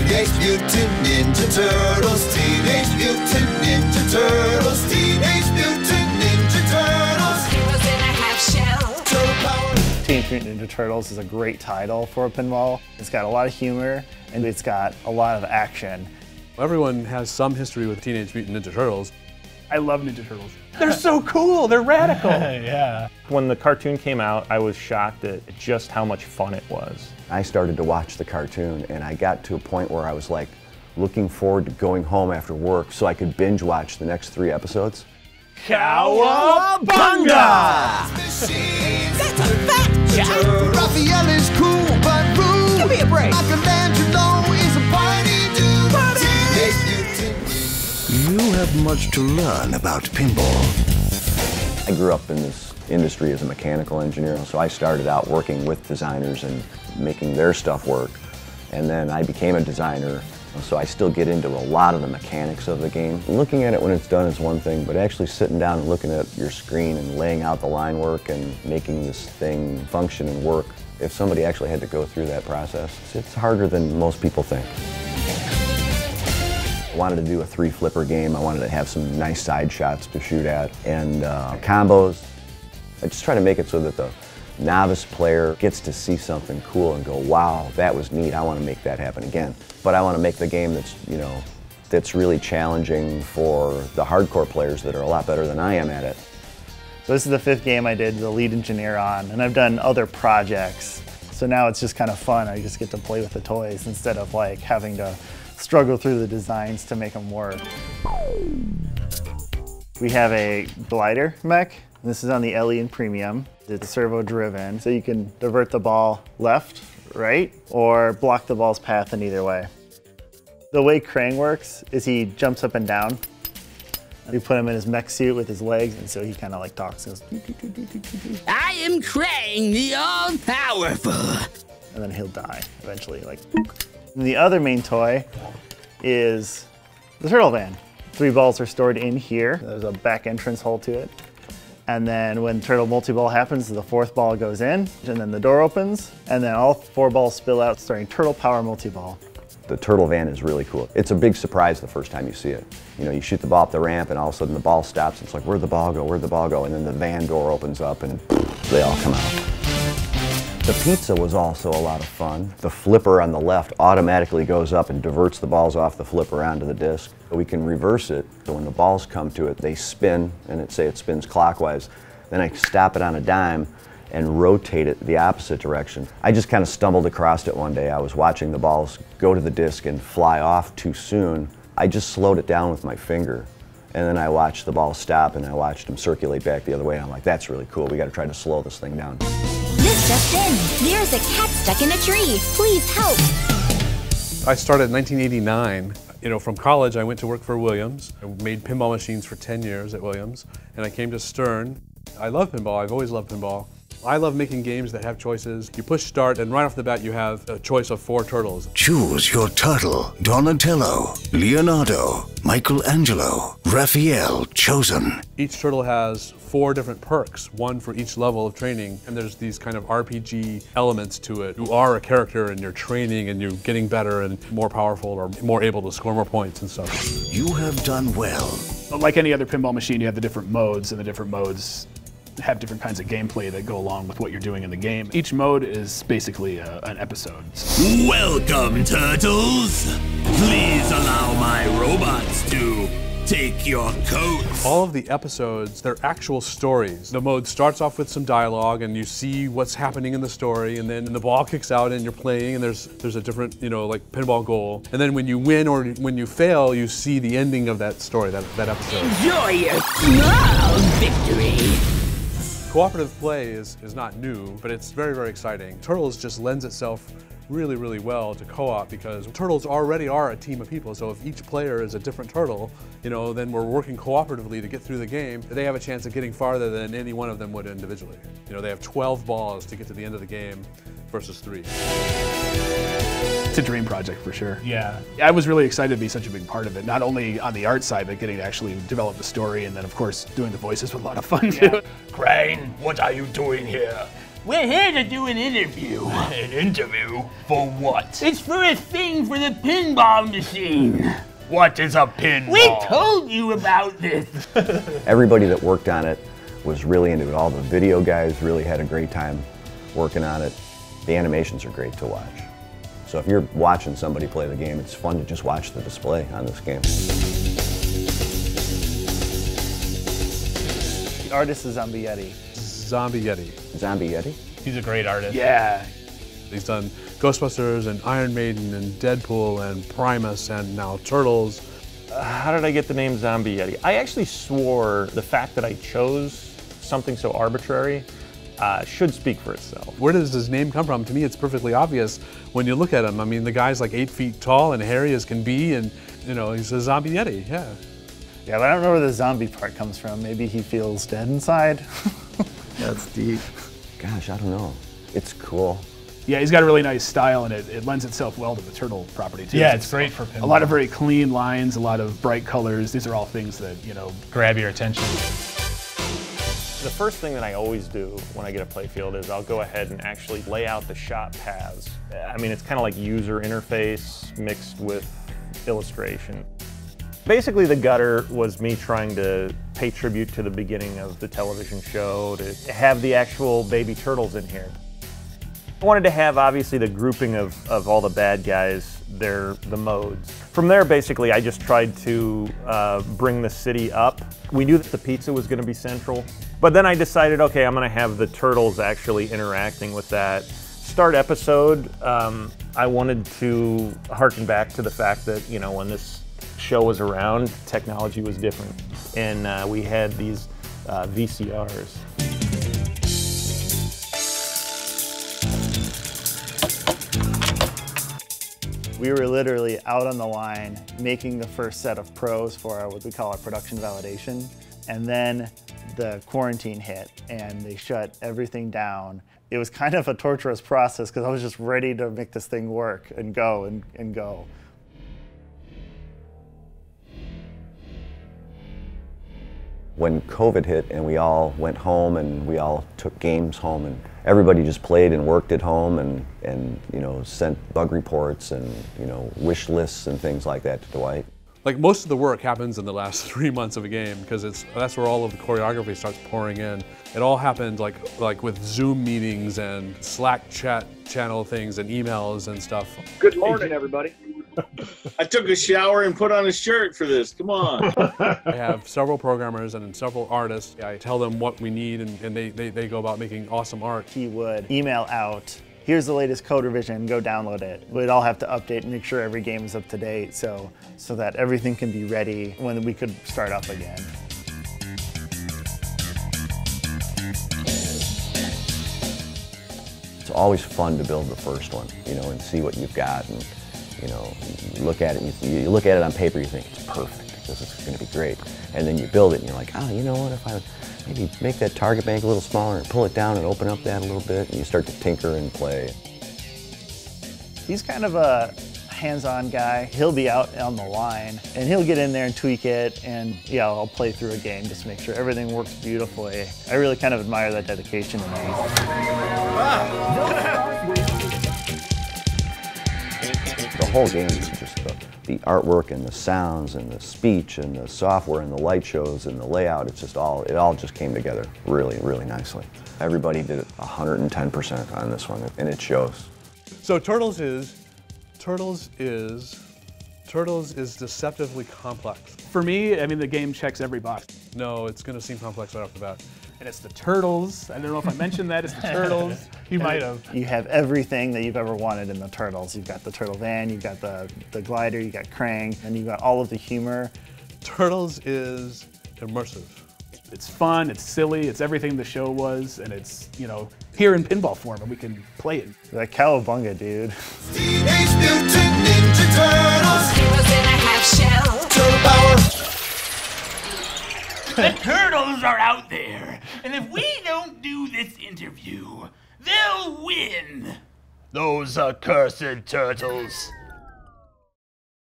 Teenage Mutant Ninja Turtles, Teenage Mutant Ninja Turtles, Teenage Mutant Ninja Turtles. Heroes in a half shell. Turtle power. Teenage Mutant Ninja Turtles is a great title for a pinball. It's got a lot of humor and it's got a lot of action. Everyone has some history with Teenage Mutant Ninja Turtles. I love Ninja Turtles. They're so cool, they're radical. Yeah. When the cartoon came out, I was shocked at just how much fun it was. I started to watch the cartoon and I got to a point where I was like looking forward to going home after work so I could binge watch the next 3 episodes. Cowabunga! That's a fact, Jack. Raphael is cool but rude. Give me a break. Michelangelo is a party dude. Teenage Mutant. You have much to learn about pinball. I grew up in this industry as a mechanical engineer, so I started out working with designers and making their stuff work. And then I became a designer, so I still get into a lot of the mechanics of the game. Looking at it when it's done is one thing, but actually sitting down and looking at your screen and laying out the line work and making this thing function and work, if somebody actually had to go through that process, it's harder than most people think. I wanted to do a 3-flipper game. I wanted to have some nice side shots to shoot at and combos. I just try to make it so that the novice player gets to see something cool and go, wow, that was neat, I want to make that happen again. But I want to make the game that's, that's really challenging for the hardcore players that are a lot better than I am at it. So this is the 5th game I did the lead engineer on, and I've done other projects. So now it's just kind of fun. I just get to play with the toys instead of like having to struggle through the designs to make them work. We have a glider mech. This is on the LE and Premium. It's servo driven, so you can divert the ball left, right, or block the ball's path in either way. The way Krang works is he jumps up and down. We put him in his mech suit with his legs, and so he kind of like talks and goes, I am Krang, the all-powerful. And then he'll die eventually, like. And the other main toy is the Turtle Van. 3 balls are stored in here. There's a back entrance hole to it. And then when Turtle Multi-Ball happens, the 4th ball goes in, and then the door opens, and then all 4 balls spill out, starting Turtle Power Multi-Ball. The Turtle Van is really cool. It's a big surprise the first time you see it. You shoot the ball up the ramp, and all of a sudden the ball stops. It's like, where'd the ball go? Where'd the ball go? And then the van door opens up, and they all come out. The pizza was also a lot of fun. The flipper on the left automatically goes up and diverts the balls off the flipper onto the disc. We can reverse it, so when the balls come to it, they spin, and say it spins clockwise. Then I stop it on a dime and rotate it the opposite direction. I just kind of stumbled across it one day. I was watching the balls go to the disc and fly off too soon. I just slowed it down with my finger. And then I watched the ball stop and I watched them circulate back the other way. And I'm like, that's really cool. We got to try to slow this thing down. This just in. There's a cat stuck in a tree. Please help. I started in 1989. From college, I went to work for Williams. I made pinball machines for 10 years at Williams. And I came to Stern. I love pinball. I've always loved pinball. I love making games that have choices. You push start, and right off the bat, you have a choice of 4 turtles. Choose your turtle. Donatello, Leonardo, Michelangelo, Raphael chosen. Each turtle has 4 different perks, 1 for each level of training, and there's these kind of RPG elements to it. You are a character and you're training and you're getting better and more powerful or more able to score more points and stuff. You have done well. Like any other pinball machine, you have the different modes, and the different modes have different kinds of gameplay that go along with what you're doing in the game. Each mode is basically an episode. Welcome, turtles! Please allow my robots to take your coats. All of the episodes, they're actual stories. The mode starts off with some dialogue and you see what's happening in the story, and then the ball kicks out and you're playing and there's a different, like pinball goal. And then when you win or when you fail, you see the ending of that story, that episode. Enjoy your small victory. Cooperative play is not new, but it's very, very exciting. Turtles just lends itself really, really well to co-op because turtles already are a team of people. So if each player is a different turtle, then we're working cooperatively to get through the game. They have a chance of getting farther than any one of them would individually. They have 12 balls to get to the end of the game versus 3. It's a dream project for sure. Yeah. I was really excited to be such a big part of it, not only on the art side, but getting to actually develop the story, and then of course doing the voices was a lot of fun too. Crane, what are you doing here? We're here to do an interview. An interview? For what? It's for a thing for the pinball machine. What is a pinball? We told you about this. Everybody that worked on it was really into it. All the video guys really had a great time working on it. The animations are great to watch. So if you're watching somebody play the game, it's fun to just watch the display on this game. The artist is Zombie Yeti. Zombie Yeti. Zombie Yeti? He's a great artist. Yeah. He's done Ghostbusters and Iron Maiden and Deadpool and Primus and now Turtles. How did I get the name Zombie Yeti? I actually swore the fact that I chose something so arbitrary should speak for itself. Where does his name come from? To me, it's perfectly obvious when you look at him. I mean, the guy's like 8 feet tall and hairy as can be, and you know, he's a Zombie Yeti, yeah. Yeah, but I don't know where the zombie part comes from. Maybe he feels dead inside. That's deep. Gosh, I don't know. It's cool. Yeah, he's got a really nice style, and it lends itself well to the turtle property too. Yeah, it's great for pinball. A lot of very clean lines, a lot of bright colors. These are all things that, you know, grab your attention. The first thing that I always do when I get a playfield is I'll go ahead and actually lay out the shot paths. I mean, it's kind of like user interface mixed with illustration. Basically, the gutter was me trying to pay tribute to the beginning of the television show, to have the actual baby turtles in here. I wanted to have, obviously, the grouping of all the bad guys, the modes. From there, basically, I just tried to bring the city up. We knew that the pizza was going to be central, but then I decided, okay, I'm going to have the turtles actually interacting with that. Start episode, I wanted to harken back to the fact that, you know, when this show was around, technology was different, and we had these VCRs. We were literally out on the line making the first set of pros for what we call our production validation, and then the quarantine hit and they shut everything down. It was kind of a torturous process because I was just ready to make this thing work and go and go. When COVID hit and we all went home and we all took games home and everybody just played and worked at home and you know, sent bug reports and, you know, wish lists and things like that to Dwight. Like, most of the work happens in the last 3 months of a game because that's where all of the choreography starts pouring in. It all happened like with Zoom meetings and Slack chat channel things and emails and stuff. Good morning, everybody. I took a shower and put on a shirt for this. Come on. I have several programmers and several artists. I tell them what we need, and they go about making awesome art. He would email out, here's the latest code revision, go download it. We'd all have to update and make sure every game is up to date so that everything can be ready when we could start up again. It's always fun to build the first one, you know, and see what you've got. And, you know, you look at it, you look at it on paper, you think it's perfect, this is going to be great. And then you build it and you're like, oh, you know what, if I maybe make that target bank a little smaller and pull it down and open up that a little bit, and you start to tinker and play. He's kind of a hands-on guy. He'll be out on the line and he'll get in there and tweak it, and yeah, I'll play through a game just to make sure everything works beautifully. I really kind of admire that dedication in me. The whole game is just the artwork and the sounds and the speech and the software and the light shows and the layout. It's just it all just came together really, really nicely. Everybody did 110% on this one, and it shows. So Turtles is deceptively complex. For me, I mean, the game checks every box. No, it's going to seem complex right off the bat. And it's the Turtles. I don't know if I mentioned that. It's the Turtles. You might have. You have everything that you've ever wanted in the Turtles. You've got the Turtle Van, you've got the glider, you've got Krang, and you've got all of the humor. Turtles is immersive. It's fun, it's silly, it's everything the show was, and it's, you know, here in pinball form, and we can play it. That cowabunga, dude. Teenage Mutant Ninja Turtles. Heroes in a half shell. Turtle power. The turtles are out there, and if we don't do this interview, they'll win. Those accursed turtles.